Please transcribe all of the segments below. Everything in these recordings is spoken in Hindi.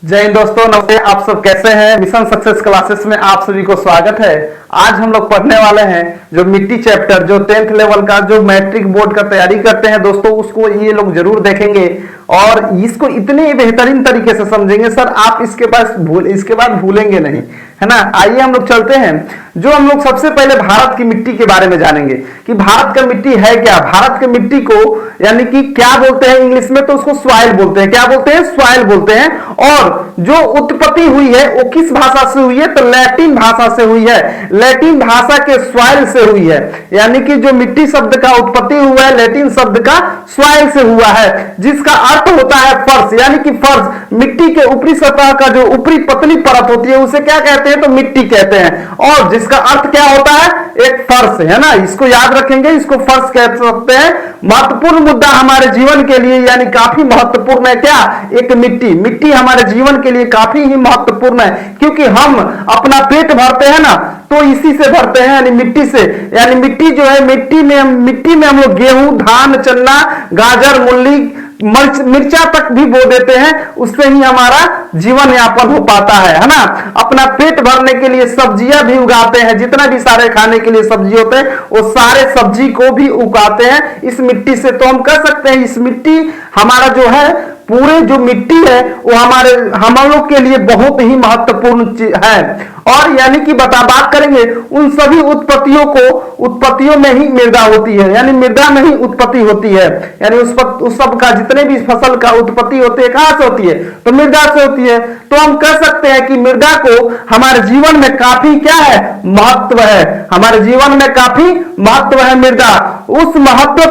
जय हिंद दोस्तों, नमस्ते। आप सब कैसे हैं? मिशन सक्सेस क्लासेस में आप सभी को स्वागत है। आज हम लोग पढ़ने वाले हैं जो मिट्टी चैप्टर, जो 10th लेवल का, जो मैट्रिक बोर्ड का तैयारी करते हैं दोस्तों, उसको ये लोग जरूर देखेंगे और इसको इतने बेहतरीन तरीके से समझेंगे सर, आप इसके बाद भूलेंगे नहीं, है ना। आइए हम लोग चलते हैं। जो हम लोग सबसे पहले भारत की मिट्टी के बारे में जानेंगे कि भारत का मिट्टी है क्या। भारत की मिट्टी को यानी कि क्या बोलते हैं इंग्लिश में, तो उसको सॉइल बोलते हैं। क्या बोलते हैं? सॉइल बोलते हैं। और जो उत्पत्ति हुई है वो किस भाषा से हुई है? तो लैटिन भाषा से हुई है। लैटिन भाषा के सॉइल से हुई है, यानी कि जो मिट्टी शब्द का उत्पत्ति हुआ है लैटिन शब्द का सॉइल से हुआ है, जिसका अर्थ होता है फर्श, यानी कि फर्श। मिट्टी के ऊपरी सतह का जो ऊपरी पतली परत होती है उसे क्या कहते हैं? तो मिट्टी कहते हैं। और जिसका अर्थ क्या होता है? एक फर्श, है ना। इसको याद रखेंगे, इसको फर्श कह सकते हैं। महत्वपूर्ण मुद्दा हमारे जीवन के लिए, यानी काफी महत्वपूर्ण है क्या? एक मिट्टी। मिट्टी हमारे जीवन के लिए काफी ही महत्वपूर्ण है, क्योंकि हम अपना पेट भरते हैं ना, तो इसी से भरते हैं, यानी मिट्टी से। यानी मिट्टी जो है, मिट्टी में हम लोग गेहूं, धान, चना, गाजर, मूली, मिर्चा तक भी बो देते हैं, उससे ही हमारा जीवन यापन हो पाता है ना। अपना पेट भरने के लिए सब्जियां भी उगाते हैं, जितना भी सारे खाने के लिए सब्जी होते हैं वो सारे सब्जी को भी उगाते हैं इस मिट्टी से। तो हम कह सकते हैं इस मिट्टी हमारा जो है, पूरे जो मिट्टी है वो हम लोग के लिए बहुत ही महत्वपूर्ण है। और यानी कि बात करेंगे उन सभी उत्पत्तियों में ही मृदा होती है, यानी मृदा में ही उत्पत्ति होती है। यानी उस सब का जितने भी फसल का उत्पत्ति होती है कहां से होती है? तो मृदा से होती है। तो हम कह सकते हैं कि मृदा को हमारे जीवन में काफी क्या है? महत्व है। हमारे जीवन में काफी महत्व है मृदा। उस महत्व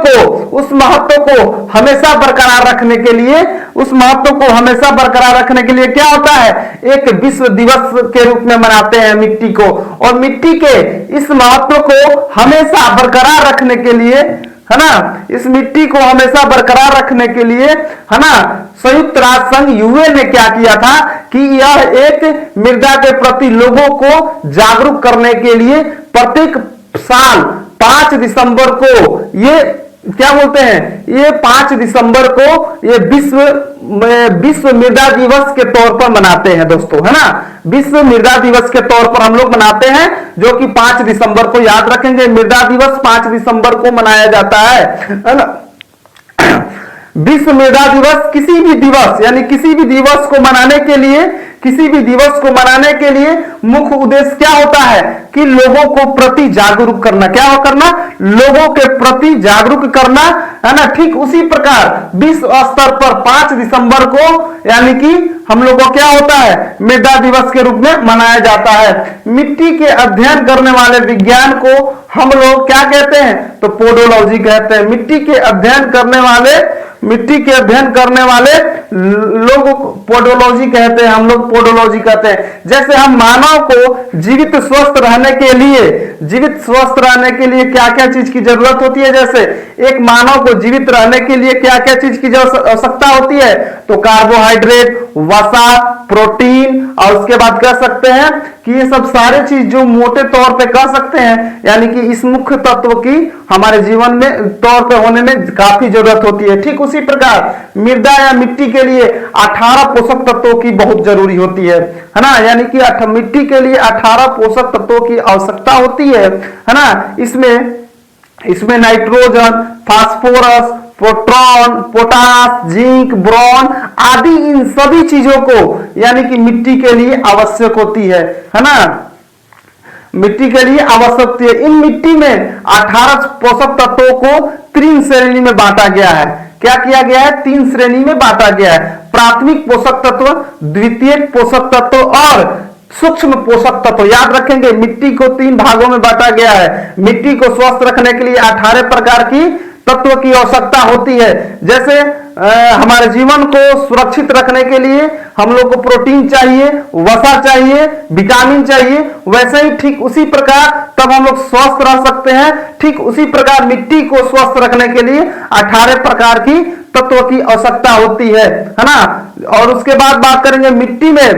को हमेशा बरकरार रखने के लिए क्या होता है? एक विश्व दिवस के रूप में मनाते हैं मिट्टी को। और मिट्टी के इस महत्व को हमेशा बरकरार रखने के लिए, है ना, इस मिट्टी को हमेशा बरकरार रखने के लिए, है ना, संयुक्त राष्ट्र संघ यूएन ने क्या किया था कि यह एक मृदा के प्रति लोगों को जागरूक करने के लिए प्रत्येक साल 5 दिसंबर को ये क्या बोलते हैं, ये 5 दिसंबर को ये विश्व मृदा दिवस के तौर पर मनाते हैं दोस्तों, है ना। विश्व मृदा दिवस के तौर पर हम लोग मनाते हैं, जो कि 5 दिसंबर को, याद रखेंगे, मृदा दिवस 5 दिसंबर को मनाया जाता है ना। विश्व मृदा दिवस किसी भी दिवस, यानी किसी भी दिवस को मनाने के लिए मुख्य उद्देश्य क्या होता है कि लोगों को प्रति जागरूक करना। क्या हो करना? लोगों के प्रति जागरूक करना, है ना। ठीक उसी प्रकार विश्व स्तर पर 5 दिसंबर को, यानी कि हम लोगों को क्या होता है? मृदा दिवस के रूप में मनाया जाता है। मिट्टी के अध्ययन करने वाले विज्ञान को हम लोग क्या कहते हैं? तो पोडोलॉजी कहते हैं। मिट्टी के अध्ययन करने वाले लोग पोडोलॉजी कहते हैं, हम लोग पोडोलॉजी कहते हैं। जैसे हम मानव को जीवित स्वस्थ रहने के लिए क्या क्या चीज की जरूरत होती है? जैसे एक मानव को जीवित रहने के लिए क्या क्या चीज की आवश्यकता होती है? तो कार्बोहाइड्रेट, वसा, प्रोटीन, और उसके बाद कह सकते हैं कि ये सब सारे चीज जो मोटे तौर पे कह सकते हैं, यानी कि इस मुख्य तत्व की हमारे जीवन में तौर पे होने में काफी जरूरत होती है। ठीक उसी प्रकार मृदा या मिट्टी के लिए 18 पोषक तत्वों की बहुत जरूरी होती है ना। यानी कि मिट्टी के लिए 18 पोषक तत्वों की आवश्यकता होती है ना। इसमें nitrogen, phosphorus, proton, potash, zinc, boron आदि, इन सभी चीजों को यानी कि मिट्टी के लिए आवश्यक होती है ना। मिट्टी के लिए आवश्यक होती है। इन मिट्टी में 18 पोषक तत्वों को 3 श्रेणी में बांटा गया है। क्या किया गया है? 3 श्रेणी में बांटा गया है। प्राथमिक पोषक तत्व, द्वितीयक पोषक तत्व और सूक्ष्म पोषक तत्व। याद रखेंगे मिट्टी को 3 भागों में बांटा गया है। मिट्टी को स्वस्थ रखने के लिए 18 प्रकार की तत्व की आवश्यकता होती है। जैसे हमारे जीवन को सुरक्षित रखने के लिए हम लोग को प्रोटीन चाहिए, वसा चाहिए, विटामिन चाहिए, वैसे ही ठीक उसी प्रकार तब हम लोग स्वस्थ रह सकते हैं। ठीक उसी प्रकार मिट्टी को स्वस्थ रखने के लिए 18 प्रकार की तत्व की आवश्यकता होती है ना। और उसके बाद बात करेंगे मिट्टी में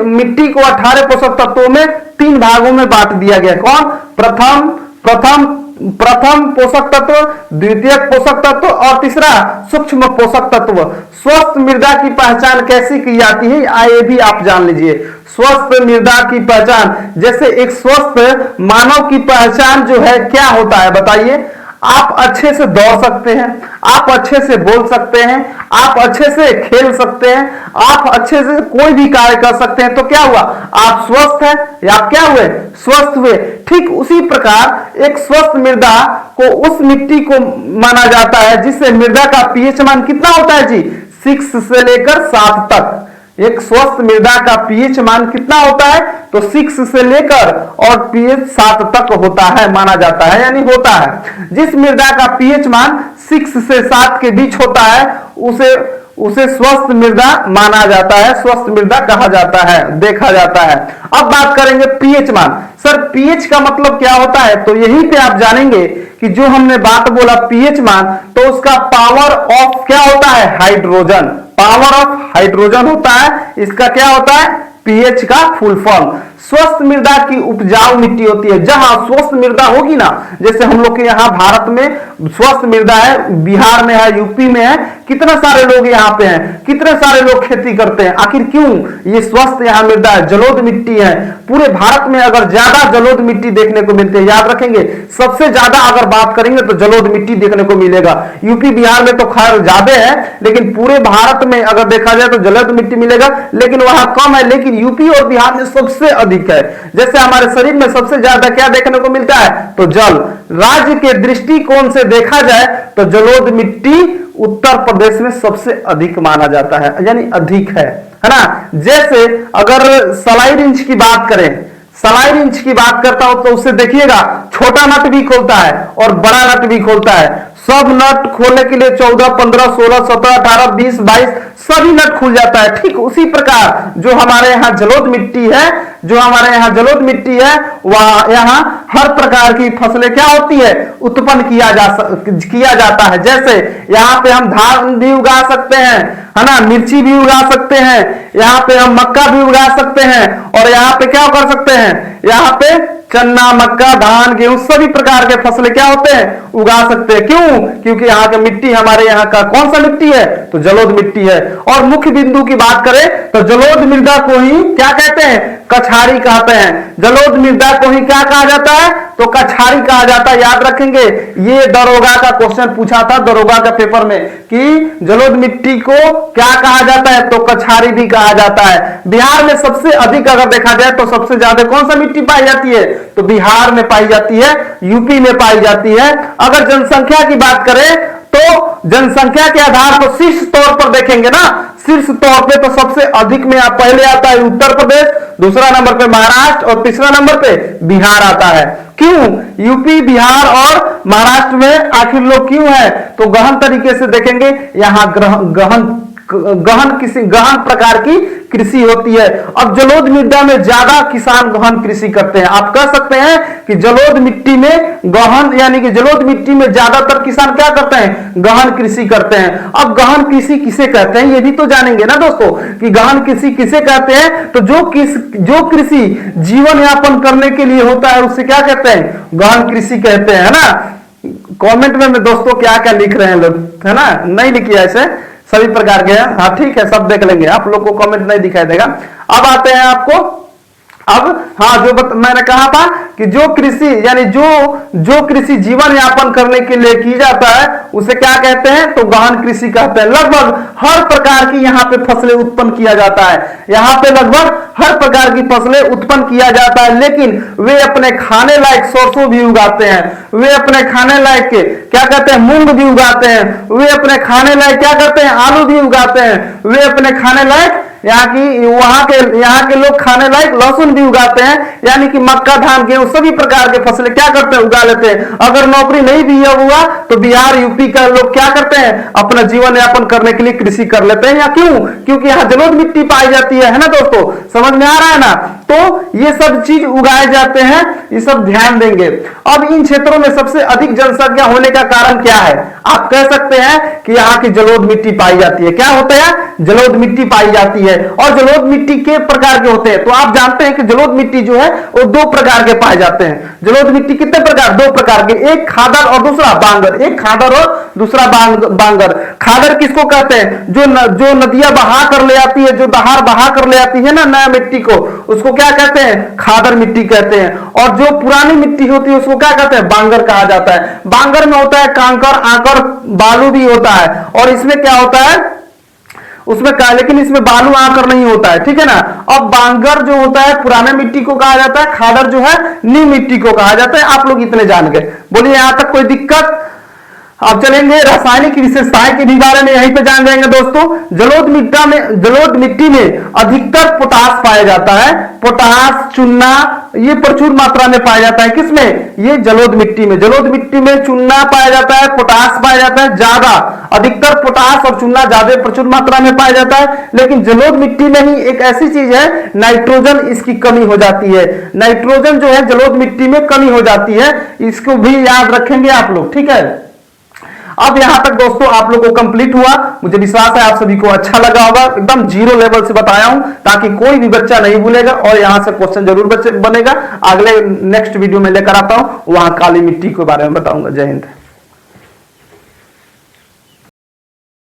मिट्टी को 18 पोषक तत्वों में 3 भागों में बांट दिया गया। कौन? प्रथम प्रथम पोषक तत्व, द्वितीयक पोषक तत्व और तीसरा सूक्ष्म पोषक तत्व। स्वस्थ मृदा की पहचान कैसी की जाती है, ये भी आप जान लीजिए। स्वस्थ मृदा की पहचान, जैसे एक स्वस्थ मानव की पहचान जो है क्या होता है बताइए। आप अच्छे से दौड़ सकते हैं, आप अच्छे से बोल सकते हैं, आप अच्छे से खेल सकते हैं, आप अच्छे से कोई भी कार्य कर सकते हैं, तो क्या हुआ, आप स्वस्थ हैं या आप क्या हुए, स्वस्थ हुए। ठीक उसी प्रकार एक स्वस्थ मृदा को उस मिट्टी को माना जाता है जिससे मृदा का पीएच मान कितना होता है जी, 6 से लेकर 7 तक। एक स्वस्थ मृदा का पीएच मान कितना होता है, तो 6 से लेकर और पीएच 7 तक होता है, माना जाता है, यानी होता है। जिस मृदा का पीएच मान 6 से 7 के बीच होता है उसे स्वस्थ मृदा माना जाता है, स्वस्थ मृदा कहा जाता है, देखा जाता है। अब बात करेंगे पीएच मान। सर पीएच का मतलब क्या होता है, तो यहीं पे आप जानेंगे कि जो हमने बात बोला पीएच मान, तो उसका पावर ऑफ क्या होता है, हाइड्रोजन, पावर ऑफ हाइड्रोजन होता है। इसका क्या होता है, पीएच का फुल फॉर्म। स्वस्थ मृदा की उपजाऊ मिट्टी होती है। जहां स्वस्थ मृदा होगी ना, जैसे हम लोग के यहाँ भारत में स्वस्थ मृदा है, बिहार में है, यूपी में है, कितने सारे लोग यहाँ पे हैं, कितने सारे लोग खेती करते हैं। आखिर क्यों, ये स्वस्थ यहाँ मृदा है, जलोढ़ मिट्टी है। पूरे भारत में अगर ज्यादा जलोढ़ मिट्टी देखने को मिलती है, याद रखेंगे, सबसे ज्यादा अगर बात करेंगे तो जलोढ़ मिट्टी देखने को मिलेगा। यूपी बिहार में तो खैर ज्यादा है, लेकिन पूरे भारत में अगर देखा जाए तो जलोढ़ मिट्टी मिलेगा, लेकिन वहां कम है। लेकिन यूपी और बिहार में सबसे अधिक है। जैसे हमारे शरीर में सबसे ज्यादा क्या देखने को मिलता है, तो जल। राज्य के दृष्टिकोण से देखा जाए तो जलोढ़ मिट्टी उत्तर प्रदेश में सबसे अधिक माना जाता है, यानी अधिक है ना। जैसे अगर सलाई रिंच की बात करें, सलाई रिंच की बात करता हूं तो उससे देखिएगा छोटा नट भी खोलता है और बड़ा नट भी खोलता है। सब नट खोलने के लिए 14, 15, 16, 17, 18, 20, 22 सभी नट खुल जाता है। ठीक उसी प्रकार जो हमारे यहाँ जलोढ़ मिट्टी है, जो हमारे यहाँ जलोढ़ मिट्टी है, वह यहाँ हर प्रकार की फसलें क्या होती है, उत्पन्न किया जाता है। जैसे यहाँ पे हम धान भी उगा सकते हैं, है ना, मिर्ची भी उगा सकते हैं, यहाँ पे हम मक्का भी उगा सकते हैं, और यहाँ पे क्या कर सकते हैं, यहाँ पे चन्ना, मक्का, धान, गेहूं सभी प्रकार के फसलें क्या होते हैं, उगा सकते हैं। क्यों, क्योंकि यहाँ की मिट्टी हमारे यहाँ का कौन सा मिट्टी है, तो जलोढ़ मिट्टी है। और मुख्य बिंदु की बात करें तो जलोढ़ मृदा को ही क्या कहते हैं, कछारी कहते हैं। जलोढ़ मृदा को ही क्या कहा जाता है, तो कछारी कहा जाता है। याद रखेंगे, ये दरोगा का क्वेश्चन पूछा था दरोगा का पेपर में कि जलोढ़ मिट्टी को क्या कहा जाता है, तो कछारी भी कहा जाता है। बिहार में सबसे अधिक अगर देखा जाए तो सबसे ज्यादा कौन सा मिट्टी पाई जाती है, तो बिहार में पाई जाती है, यूपी में पाई जाती है। अगर जनसंख्या की बात करें तो जनसंख्या के आधार पर शीर्ष तौर पर देखेंगे ना, शीर्ष तौर पे तो सबसे अधिक में पहले आता है उत्तर प्रदेश, दूसरा नंबर पे महाराष्ट्र और तीसरा नंबर पे बिहार आता है। क्यों, यूपी, बिहार और महाराष्ट्र में आखिर लोग क्यों है, तो गहन तरीके से देखेंगे, यहाँ गहन प्रकार की कृषि होती है। अब जलोढ़ मृदा में ज्यादा किसान गहन कृषि करते हैं। आप कह सकते हैं कि जलोढ़ मिट्टी में गहन, यानी कि जलोढ़ मिट्टी में ज्यादातर किसान क्या करते हैं, गहन कृषि करते हैं। अब गहन कृषि किसे कहते हैं, ये भी तो जानेंगे ना दोस्तों कि गहन कृषि किसे कहते हैं। तो जो कृषि जीवन यापन करने के लिए होता है उसे क्या कहते हैं, गहन कृषि कहते हैं, है ना। कमेंट में दोस्तों क्या क्या लिख रहे हैं लोग, है ना, नहीं लिखिए ऐसे सभी प्रकार के हैं। हाँ ठीक है, सब देख लेंगे, आप लोग को कमेंट नहीं दिखाई देगा। अब आते हैं आपको, अब हाँ मैंने कहा था कि जो कृषि यानी जो कृषि जीवन यापन करने के लिए की जाता है उसे क्या कहते हैं, तो गहन कृषि कहते हैं। लगभग हर प्रकार की यहाँ पे फसलें उत्पन्न किया जाता है, यहाँ पे लगभग हर प्रकार की फसलें उत्पन्न किया जाता है। लेकिन वे अपने खाने लायक सरसों भी उगाते हैं, वे अपने खाने लायक क्या कहते हैं, मूंग भी उगाते हैं, वे अपने खाने लायक क्या करते हैं, आलू भी उगाते हैं, वे अपने खाने लायक यहाँ के लोग खाने लायक लहसुन भी उगाते हैं। यानी कि मक्का, धान, गेहूं सभी प्रकार के फसलें क्या करते हैं, उगा लेते हैं। अगर नौकरी नहीं भी हुआ तो बिहार, यूपी का लोग क्या करते हैं, अपना जीवन यापन करने के लिए कृषि कर लेते हैं। या क्यों, क्योंकि यहाँ जलोढ़ मिट्टी पाई जाती है ना दोस्तों, समझ में आ रहा है ना। तो ये सब चीज उगाए जाते हैं, ये सब ध्यान देंगे। अब इन क्षेत्रों में सबसे अधिक जनसंख्या होने का कारण क्या है? आप कह सकते हैं कि यहाँ की जलोढ़ मिट्टी पाई जाती है। क्या होता है? जलोढ़ मिट्टी पाई जाती है। और जलोढ़ मिट्टी के प्रकार के होते हैं, तो आप जानते हैं कि जलोढ़ मिट्टी जो है वो दो प्रकार के पाए जाते हैं। जलोढ़ मिट्टी कितने प्रकार? दो प्रकार के, एक खादर और दूसरा बांगर। एक खादर और दूसरा बांगर। खादर किसको कहते हैं? जो नदियां बहा कर ले आती है, जो दहाड़ बहा कर ले आती है ना नया मिट्टी को, उसको क्या कहते हैं? खादर मिट्टी कहते हैं। और जो पुरानी मिट्टी होती है उसको क्या कहते हैं? बांगर कहा जाता है। बांगर में होता है कांकर, आकर, बालू भी होता है। और इसमें क्या होता है? उसमें क्या, लेकिन इसमें बालू आकर नहीं होता है, ठीक है ना। अब बांगर जो होता है पुराने मिट्टी को कहा जाता है, खादर जो है नीम मिट्टी को कहा जाता है। आप लोग इतने जान गए। बोलिए यहां तक कोई दिक्कत? अब चलेंगे रासायनिक विशेषताएं के भी बारे में, यहीं पे जान जाएंगे दोस्तों। जलोढ़ मिट्टी में अधिकतर पोटास पाया जाता है। पोटास, चूना, ये प्रचुर मात्रा में पाया जाता है। किसमें? ये जलोढ़ मिट्टी में। जलोढ़ मिट्टी में चूना पाया जाता है, पोटास पाया जाता है ज्यादा। अधिकतर पोटास और चूना ज्यादा प्रचुर मात्रा में पाया जाता है। लेकिन जलोढ़ मिट्टी में ही एक ऐसी चीज है, नाइट्रोजन इसकी कमी हो जाती है। नाइट्रोजन जो है जलोढ़ मिट्टी में कमी हो जाती है, इसको भी याद रखेंगे आप लोग, ठीक है। अब यहां तक दोस्तों आप लोगों को कंप्लीट हुआ। मुझे विश्वास है आप सभी को अच्छा लगा होगा। एकदम जीरो लेवल से बताया हूं ताकि कोई भी बच्चा नहीं भूलेगा, और यहां से क्वेश्चन जरूर बनेगा। अगले नेक्स्ट वीडियो में लेकर आता हूं, वहां काली मिट्टी के बारे में बताऊंगा। जय हिंद।